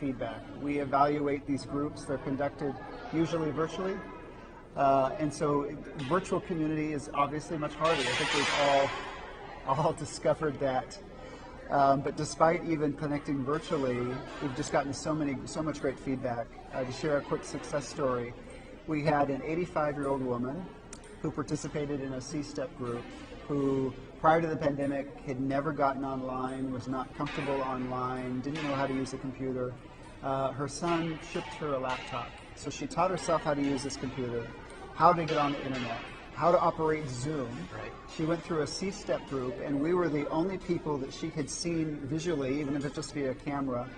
feedback. We evaluate these groups. They're conducted usually virtually. And so virtual community is obviously much harder. I think we've all discovered that. But despite even connecting virtually, we've just gotten so much great feedback. To share a quick success story, we had an 85-year-old woman who participated in a C-STEP group who, prior to the pandemic, had never gotten online, was not comfortable online, didn't know how to use a computer. Her son shipped her a laptop. So she taught herself how to use this computer, how to get on the internet, how to operate Zoom. Right. She went through a C-STEP group, and we were the only people that she had seen visually, even if it's just via camera,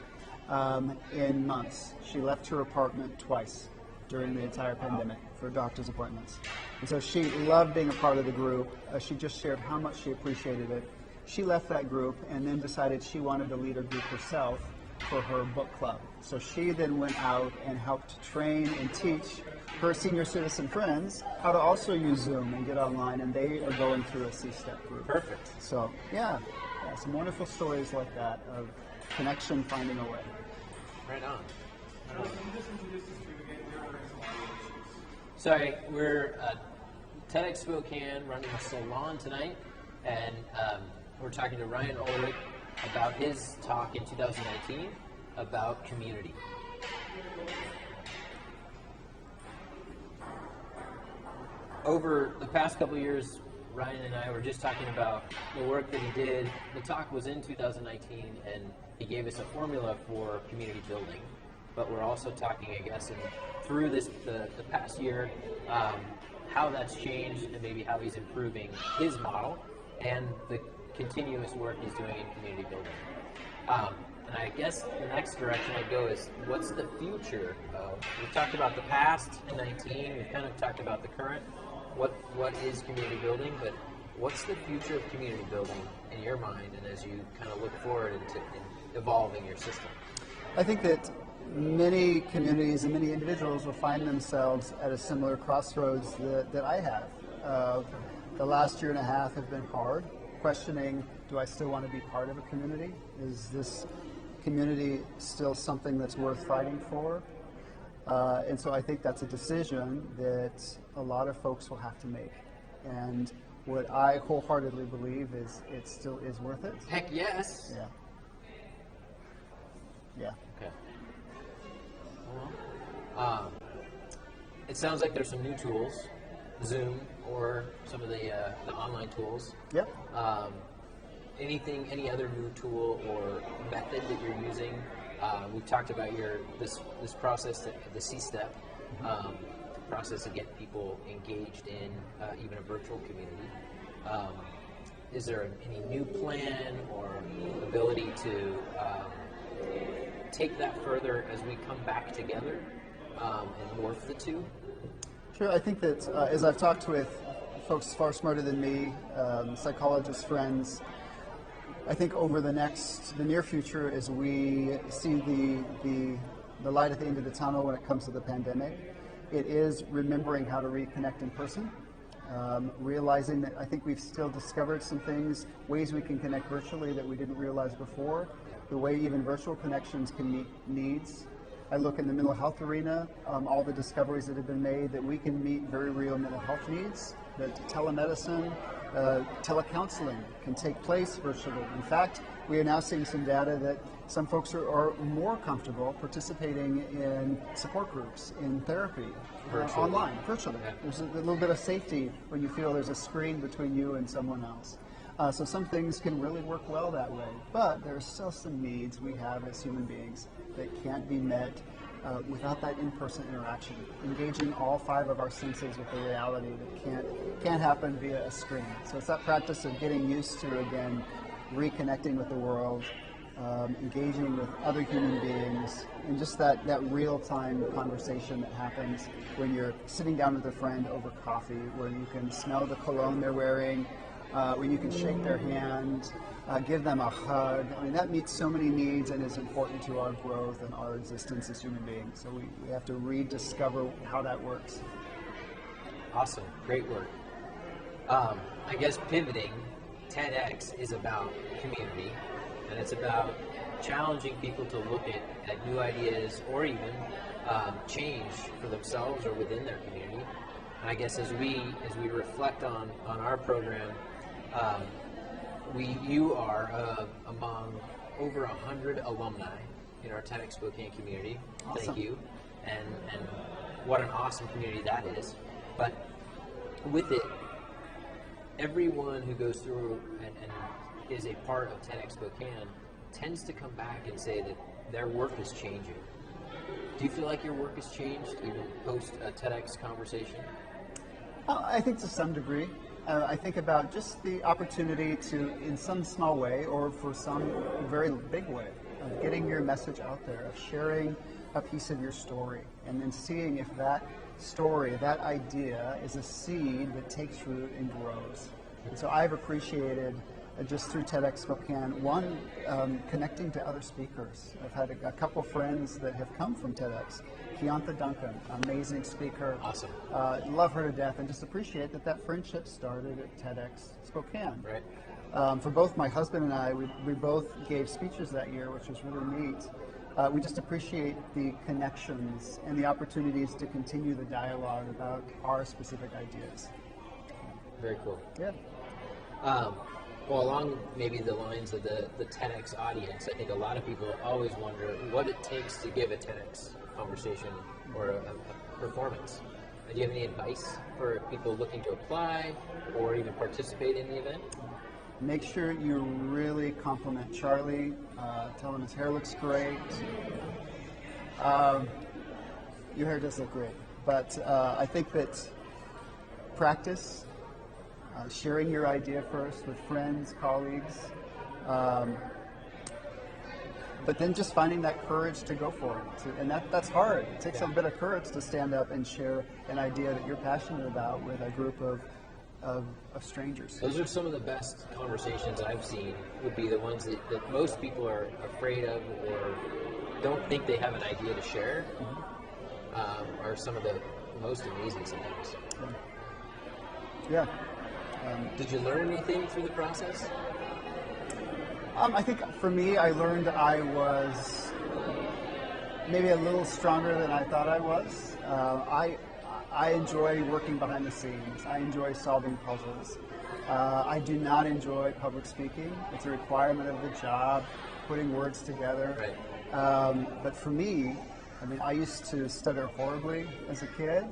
in months. She left her apartment twice during the entire pandemic for doctor's appointments. And so she loved being a part of the group. She just shared how much she appreciated it. She left that group and then decided she wanted to lead a group herself for her book club. So she then went out and helped train and teach her senior citizen friends how to also use Zoom and get online, and they are going through a C-STEP group. Perfect. So yeah, some wonderful stories like that of connection finding a way. Right on. Sorry, we're TEDxSpokane running a Salon tonight, and we're talking to Ryan Oelrich about his talk in 2019 about community. Over the past couple of years, Ryan and I were just talking about the work that he did. The talk was in 2019, and he gave us a formula for community building. But we're also talking, I guess, through the past year, how that's changed and maybe how he's improving his model and the continuous work he's doing in community building. And I guess the next direction I'd go is, what's the future of? We've talked about the past in 19. We've kind of talked about the current. What is community building? But what's the future of community building in your mind, and as you kind of look forward into evolving your system? I think that many communities and many individuals will find themselves at a similar crossroads that I have. The last year and a half have been hard, questioning, do I still want to be part of a community? Is this community still something that's worth fighting for? And so I think that's a decision that a lot of folks will have to make. And what I wholeheartedly believe is it still is worth it. Heck yes. Yeah. Yeah. Okay. Well, it sounds like there's some new tools, Zoom or some of the online tools. Yep. Any other new tool or method that you're using? We've talked about this process, the C-STEP process to get people engaged in even a virtual community. Is there any new plan or ability to take that further as we come back together and morph the two? Sure. I think that as I've talked with folks far smarter than me, psychologist friends, I think over the near future, as we see the light at the end of the tunnel when it comes to the pandemic, it is remembering how to reconnect in person, realizing that I think we've still discovered some things, ways we can connect virtually that we didn't realize before, the way even virtual connections can meet needs. I look in the mental health arena, all the discoveries that have been made that we can meet very real mental health needs, that telemedicine, telecounseling can take place virtually. In fact, we are now seeing some data that some folks are more comfortable participating in support groups, in therapy, online, virtually. Yeah. There's a little bit of safety when you feel there's a screen between you and someone else. So some things can really work well that way, but there are still some needs we have as human beings that can't be met without that in-person interaction, engaging all five of our senses with a reality that can't happen via a screen. So it's that practice of getting used to, again, reconnecting with the world, engaging with other human beings, and just that real-time conversation that happens when you're sitting down with a friend over coffee, where you can smell the cologne they're wearing, when you can shake their hand, give them a hug. I mean, that meets so many needs and is important to our growth and our existence as human beings. So we have to rediscover how that works. Awesome. Great work. I guess pivoting, TEDx is about community, and it's about challenging people to look at new ideas or even change for themselves or within their community. And I guess as we reflect on our program, you are among over 100 alumni in our TEDxSpokane community. Awesome. Thank you, and what an awesome community that is. But with it, everyone who goes through and is a part of TEDxSpokane tends to come back and say that their work is changing. Do you feel like your work has changed even post a TEDx conversation? I think to some degree. I think about just the opportunity to, in some small way, or for some very big way, of getting your message out there, of sharing a piece of your story, and then seeing if that story, that idea, is a seed that takes root and grows. And so I've appreciated, just through TEDxSpokane, one, connecting to other speakers. I've had a couple friends that have come from TEDx. Keonta Duncan, amazing speaker. Awesome. Love her to death, and just appreciate that friendship started at TEDxSpokane. Right. For both my husband and I, we both gave speeches that year, which was really neat. We just appreciate the connections and the opportunities to continue the dialogue about our specific ideas. Very cool. Yeah. Well, along maybe the lines of the TEDx audience, I think a lot of people always wonder what it takes to give a TEDx conversation or a performance. Do you have any advice for people looking to apply or even participate in the event? Make sure you really compliment Charlie. Tell him his hair looks great. Your hair does look great. But I think that practice, sharing your idea first with friends, colleagues, but then just finding that courage to go for it. And that's hard. It takes a bit of courage to stand up and share an idea that you're passionate about with a group of strangers. Those are some of the best conversations I've seen, would be the ones that most people are afraid of or don't think they have an idea to share, are some of the most amazing sometimes. Yeah. Did you learn anything through the process? I think for me, I learned I was maybe a little stronger than I thought I was. I enjoy working behind the scenes. I enjoy solving puzzles. I do not enjoy public speaking. It's a requirement of the job, putting words together. Right. But for me, I mean, I used to stutter horribly as a kid.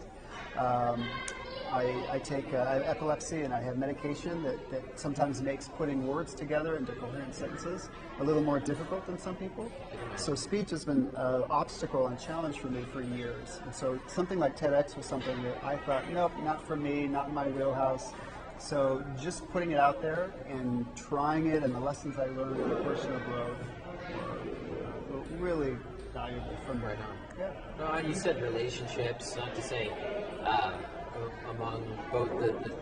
I take I have epilepsy, and I have medication that sometimes makes putting words together into coherent sentences a little more difficult than some people. So speech has been an obstacle and challenge for me for years. And so something like TEDx was something that I thought, nope, not for me, not in my wheelhouse. So just putting it out there and trying it, and the lessons I learned in personal growth were really valuable from Right on. Yeah. No, and you said relationships, not to say among both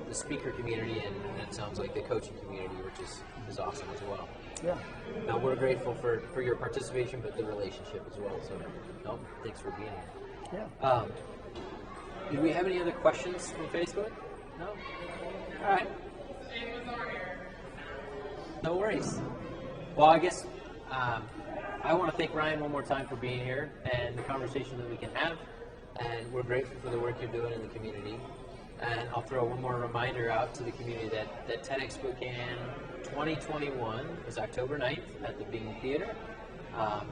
the speaker community and it sounds like the coaching community, which is awesome as well. Yeah. Now, we're grateful for your participation, but the relationship as well. So, no, thanks for being here. Yeah. Did we have any other questions from Facebook? No? All right. No worries. Well, I guess I want to thank Ryan one more time for being here and the conversation that we can have. And we're grateful for the work you're doing in the community. And I'll throw one more reminder out to the community that TEDxSpokane 2021 is October 9th at the Bing Theater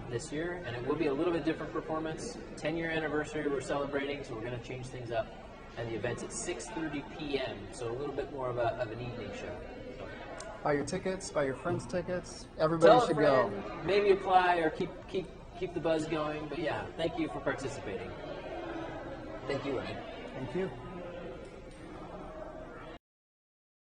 this year. And it will be a little bit different performance. 10-year anniversary we're celebrating, so we're going to change things up. And the event's at 6:30 p.m., so a little bit more of an evening show. Buy your tickets, buy your friends' tickets. Everybody Tell a should friend, go. maybe apply or keep the buzz going. But yeah, thank you for participating. Thank you, Ryan. Thank you.